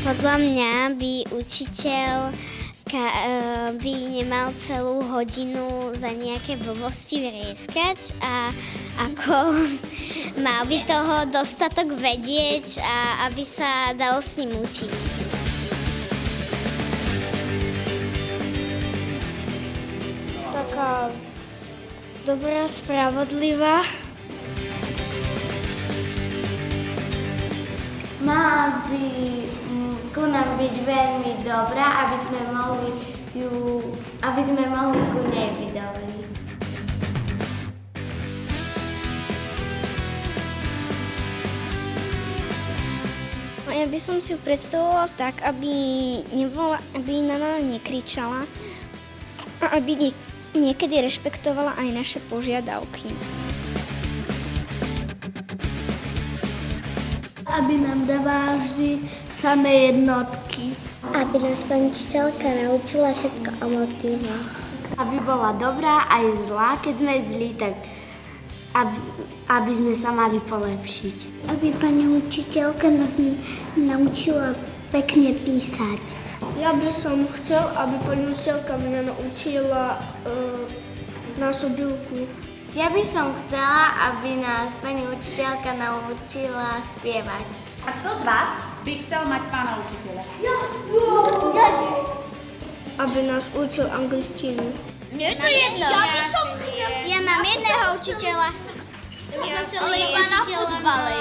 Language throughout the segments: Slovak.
Podľa mňa by učiteľ by nemal celú hodinu za nejaké blbosti vrieskať a ako mal by toho dostatok vedieť a aby sa dalo s ním učiť. Taká dobrá, spravodlivá. Mala by ku nám byť veľmi dobrá, aby sme mohli ku nej byť dobrí. Ja by som si ju predstavovala tak, aby na nás nekričala a aby niekedy rešpektovala aj naše požiadavky. Aby nám dávala vždy samé jednotky. Aby nás pani učiteľka naučila všetko o motívoch. Aby bola dobrá aj zlá, keď sme zlí, tak aby sme sa mali polepšiť. Aby pani učiteľka nás naučila pekne písať. Ja by som chcel, aby pani učiteľka mňa naučila násobilku. Ja by som chcela, aby nás pani učiteľka naučila spievať. A kto z vás by chcel mať pána učiteľa? Aby nás učil angličtinu. Mne je to jedno. Ja by som chcel. Ja mám jedného učiteľa. Ale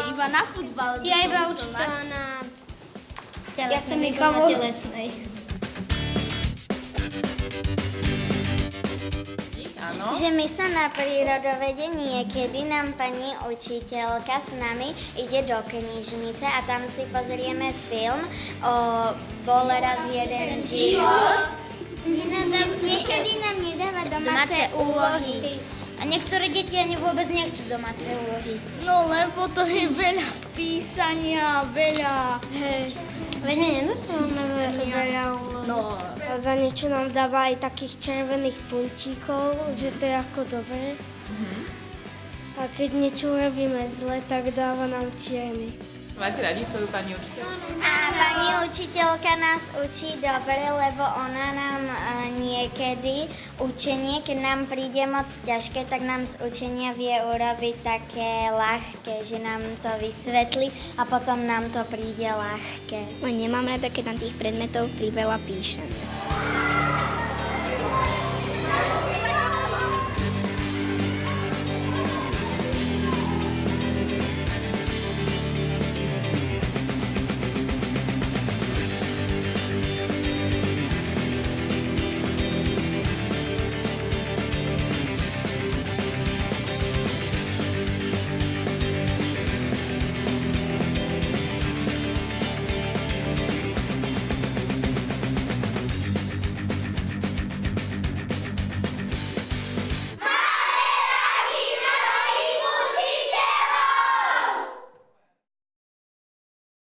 iba na futbale. Ja iba učiteľa na Ja chcem nikomu na telesnej. Áno. Že my sa na prírodovede niekedy nám pani učiteľka s nami ide do knižnice a tam si pozrieme film o Bol raz jeden život. Niekedy nám nedáva domáce úlohy. A niektoré deti ani vôbec nechcú domáce úlohy. No lebo to je veľa písania, veľa. Hej. Veď my nedostávame veľa úlohy. No. A za niečo nám dáva aj takých červených puntíkov, že to je ako dobré. A keď niečo urobíme zle, tak dáva nám čiernych. Máte radi svoju pani učiteľku? A pani učiteľka nás učí dobre, lebo ona nám niekedy učenie, keď nám príde moc ťažké, tak nám z učenia vie urobiť také ľahké, že nám to vysvetlí a potom nám to príde ľahké. Nemám rada, keď tam tých predmetov priveľa píšem.